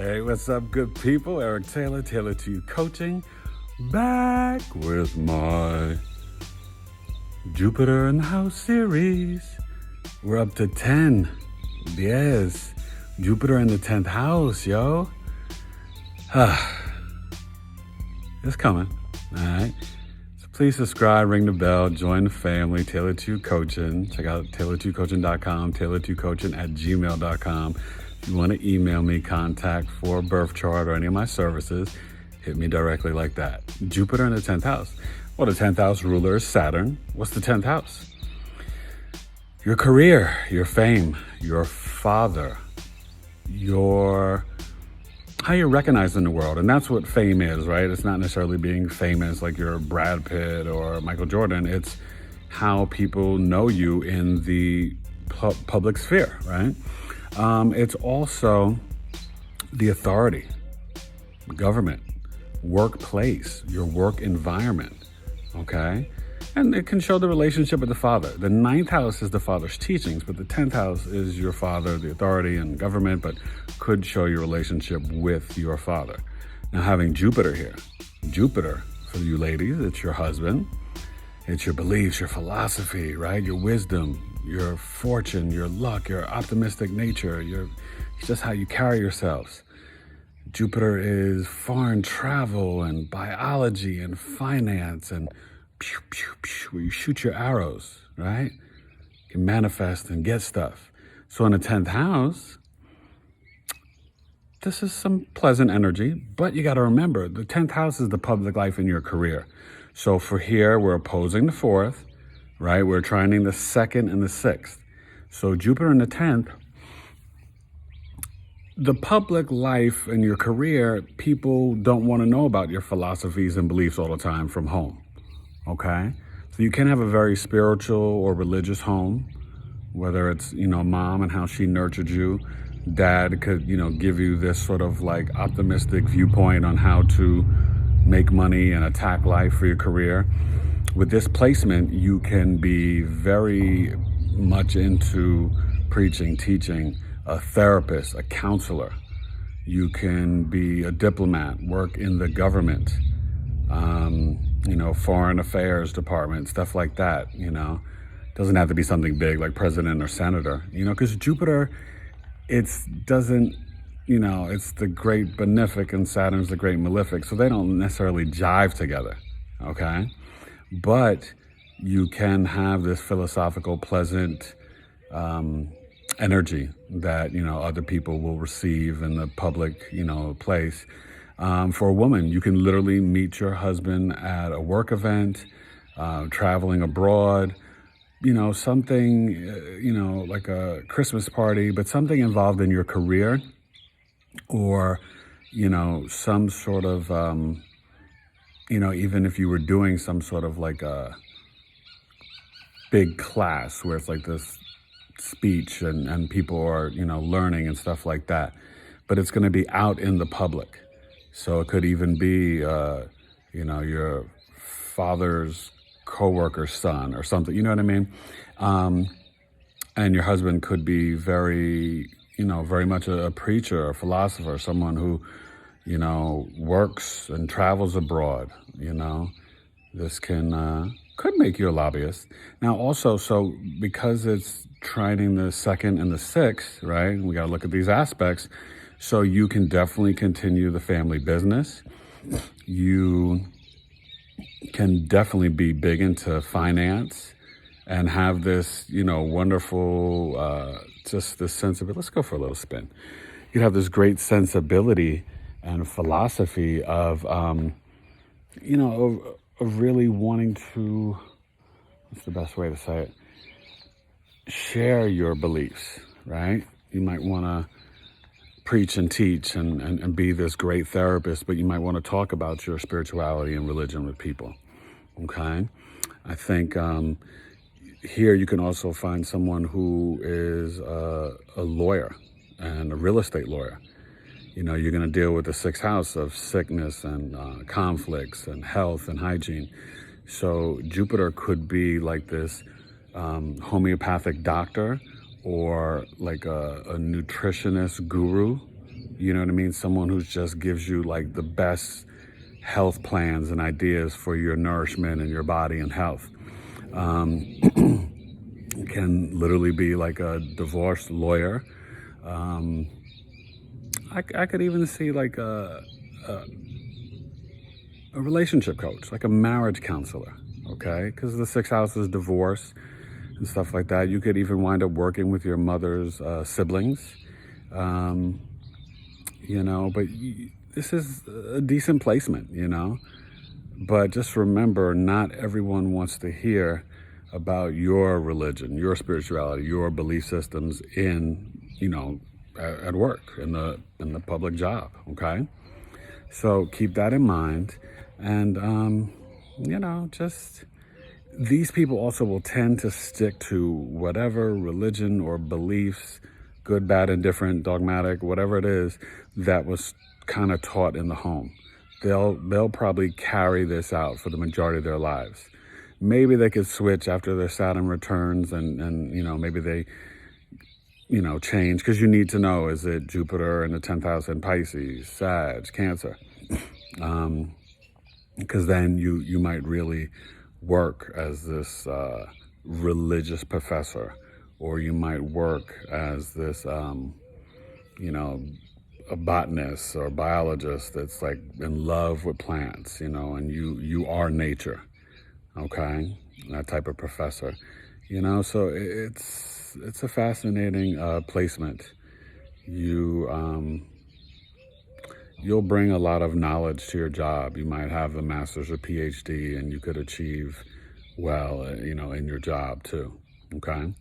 Hey, what's up, good people? Eric Taylor, Taylor to You Coaching, back with my Jupiter in the House series. We're up to 10. Yes, Jupiter in the 10th house, yo. It's coming, all right? So please subscribe, ring the bell, join the family, Taylor to You Coaching. Check out taylor2coaching.com, taylor2coaching@gmail.com. If you want to email me, contact for a birth chart or any of my services, hit me directly like that. Jupiter in the 10th house. Well, the 10th house ruler is Saturn. What's the 10th house? Your career, your fame, your father, how you're recognized in the world. And that's what fame is, right? It's not necessarily being famous like you're Brad Pitt or Michael Jordan. It's how people know you in the public sphere, right? It's also the authority, government, workplace, your work environment, okay? And it can show the relationship with the father. The 9th house is the father's teachings, but the 10th house is your father, the authority and government, but could show your relationship with your father. Now, having Jupiter here, Jupiter, for you ladies, it's your husband. It's your beliefs, your philosophy, right? Your wisdom, your fortune, your luck, your optimistic nature, it's just how you carry yourselves. Jupiter is foreign travel and biology and finance and pew, pew, pew, where you shoot your arrows, right? You can manifest and get stuff. So in the 10th house, this is some pleasant energy, but you got to remember, the 10th house is the public life in your career. So for here, we're opposing the 4th, right? We're trining the 2nd and the 6th. So Jupiter in the 10th, the public life in your career, people don't want to know about your philosophies and beliefs all the time from home, okay? So you can have a very spiritual or religious home, whether it's, mom and how she nurtured you. Dad could, give you this sort of like optimistic viewpoint on how to make money and attack life for your career. With this placement, you can be very much into preaching, teaching, a therapist, a counselor. You can be a diplomat, work in the government, foreign affairs department, stuff like that, Doesn't have to be something big like president or senator, because Jupiter, it's the great benefic and Saturn's the great malefic, so they don't necessarily jive together, okay? But you can have this philosophical, pleasant energy that, other people will receive in the public, place. For a woman, you can literally meet your husband at a work event, traveling abroad, something, like a Christmas party, but something involved in your career or, some sort of, even if you were doing some sort of like a big class where it's like this speech and people are, learning and stuff like that, but it's going to be out in the public. So it could even be, your father's coworker's son or something, you know what I mean? And your husband could be very, very much a preacher, a philosopher, someone who, works and travels abroad, This could make you a lobbyist. Now also, so because it's trining the 2nd and the 6th, right? We got to look at these aspects. So you can definitely continue the family business. You can definitely be big into finance and have this, wonderful, just this sensibility. Let's go for a little spin. You have this great sensibility and philosophy of, of really wanting to, what's the best way to say it? Share your beliefs, right? You might want to preach and teach and be this great therapist, but you might want to talk about your spirituality and religion with people, okay? I think here you can also find someone who is a lawyer and a real estate lawyer. You're going to deal with the 6th house of sickness and conflicts and health and hygiene. So Jupiter could be like this homeopathic doctor or like a nutritionist guru, You know what I mean? Someone who just gives you like the best health plans and ideas for your nourishment and your body and health. Can literally be like a divorce lawyer. I could even see like a relationship coach, like a marriage counselor, okay? Because the sixth house is divorce and stuff like that. You could even wind up working with your mother's siblings, but this is a decent placement, But just remember, not everyone wants to hear about your religion, your spirituality, your belief systems at work, in the public job, okay? So keep that in mind. And, just these people also will tend to stick to whatever religion or beliefs, good, bad, indifferent, dogmatic, whatever it is, that was kind of taught in the home. They'll probably carry this out for the majority of their lives. Maybe they could switch after their Saturn returns and maybe they, change, because you need to know, is it Jupiter in the 10th house in Pisces, Sag, Cancer? Because then you might really work as this religious professor, or you might work as this, a botanist or biologist that's like in love with plants, and you are nature, okay? That type of professor, so it's a fascinating placement. You'll bring a lot of knowledge to your job. You might have a master's or PhD, and you could achieve well, in your job too, okay?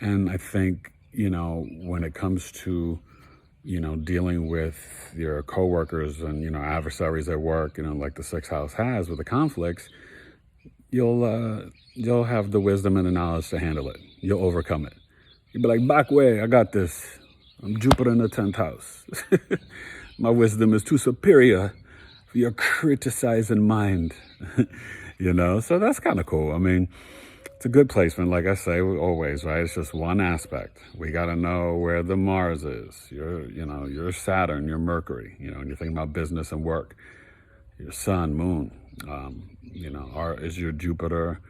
And I think, when it comes to, dealing with your coworkers and, adversaries at work, like the sixth house has with the conflicts, you'll have the wisdom and the knowledge to handle it. You'll overcome it. You'll be like, back way, I got this. I'm Jupiter in the 10th house. My wisdom is too superior for your criticizing mind. So that's kind of cool. I mean, it's a good placement. Like I say always, right? It's just one aspect. We got to know where the Mars is. Your Saturn, your Mercury, and you're thinking about business and work. Your Sun, Moon, is your Jupiter,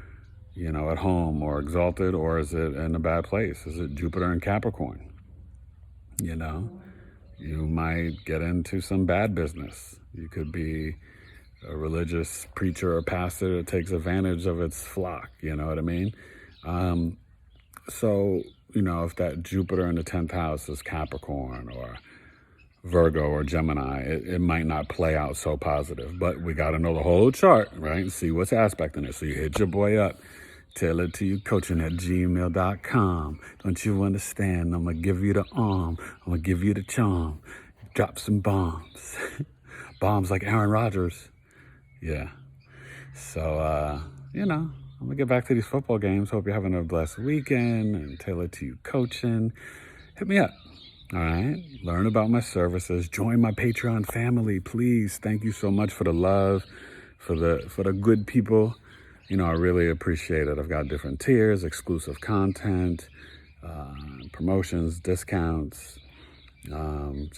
at home or exalted, or is it in a bad place? Is it Jupiter in Capricorn? You might get into some bad business. You could be a religious preacher or pastor that takes advantage of its flock, you know what I mean? So, if that Jupiter in the 10th house is Capricorn or Virgo or Gemini, it might not play out so positive. But we got to know the whole chart, right? And see what's aspecting it. So you hit your boy up. Tell it to you coaching at gmail.com. Don't you understand? I'm going to give you the arm. I'm going to give you the charm. Drop some bombs. Bombs like Aaron Rodgers. Yeah. So, I'm going to get back to these football games. Hope you're having a blessed weekend. And Tell it to you coaching. Hit me up. All right. Learn about my services. Join my Patreon family, please. Thank you so much for the love, for the good people. I really appreciate it. I've got different tiers, exclusive content, promotions, discounts,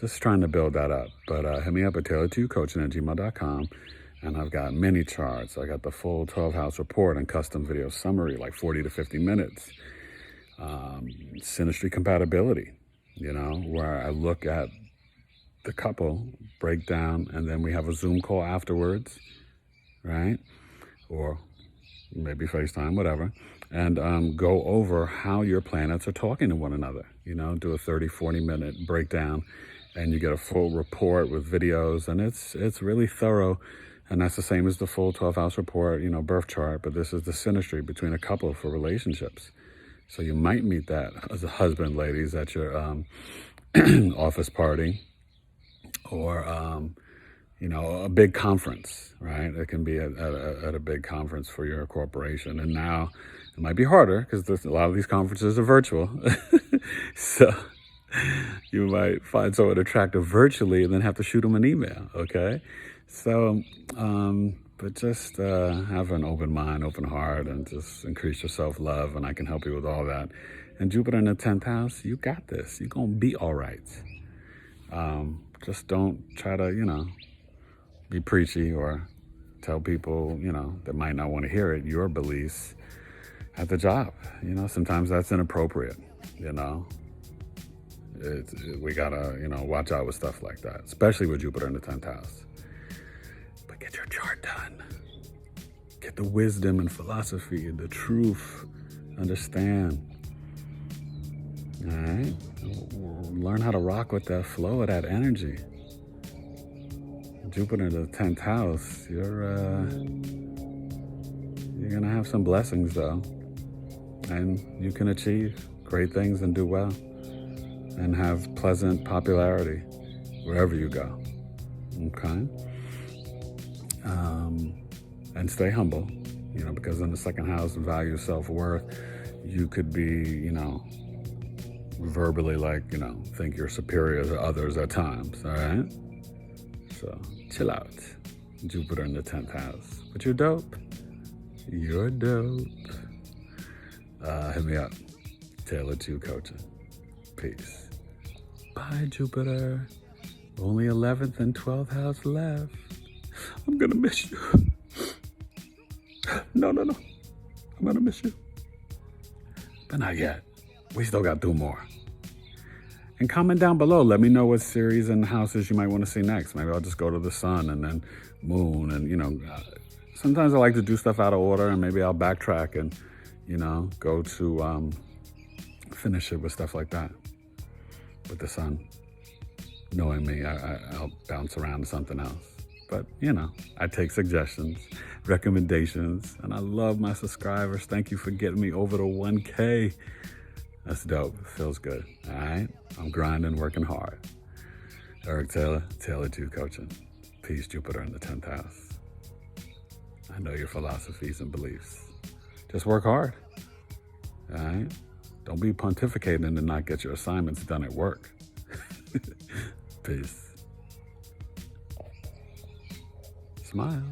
just trying to build that up. But hit me up at tailored2coaching@gmail.com. And I've got mini charts. I got the full 12-house report and custom video summary, like 40 to 50 minutes. Synastry compatibility, where I look at the couple, break down, and then we have a Zoom call afterwards, right? Or maybe FaceTime, whatever, and go over how your planets are talking to one another. Do a 30, 40-minute breakdown, and you get a full report with videos, and it's really thorough. And that's the same as the full 12-house report, birth chart, but this is the synastry between a couple for relationships. So you might meet that as a husband, ladies, at your office party, or a big conference, right? It can be at a big conference for your corporation. And now it might be harder because a lot of these conferences are virtual. So you might find someone attractive virtually and then have to shoot them an email, okay? So, but just have an open mind, open heart, and just increase your self-love, and I can help you with all that. And Jupiter in the 10th house, you got this. You're going to be all right. Just don't try to, be preachy or tell people, that might not want to hear it, your beliefs at the job. Sometimes that's inappropriate, we gotta, watch out with stuff like that, especially with Jupiter in the 10th house. But get your chart done. Get the wisdom and philosophy and the truth. Understand. All right? Learn how to rock with that flow of that energy. Jupiter in the 10th house, you're gonna have some blessings though. And you can achieve great things and do well and have pleasant popularity wherever you go. Okay? And stay humble, because in the 2nd house, value self-worth, you could be, verbally think you're superior to others at times, all right? So chill out. Jupiter in the 10th house. But you're dope. You're dope. Hit me up. Taylor 2 Coaching. Peace. Bye, Jupiter. Only 11th and 12th house left. I'm gonna miss you. No. I'm gonna miss you. But not yet. We still got 2 more. And comment down below. Let me know what series and houses you might want to see next. Maybe I'll just go to the sun and then moon. And, sometimes I like to do stuff out of order, and maybe I'll backtrack and, go to finish it with stuff like that. With the sun. Knowing me, I'll bounce around to something else. But, I take suggestions, recommendations, and I love my subscribers. Thank you for getting me over to 1K. That's dope. It feels good. All right? I'm grinding, working hard. Eric Taylor, Taylor 2 Coaching. Peace, Jupiter in the 10th house. I know your philosophies and beliefs. Just work hard. All right? Don't be pontificating and not get your assignments done at work. Peace. Smile.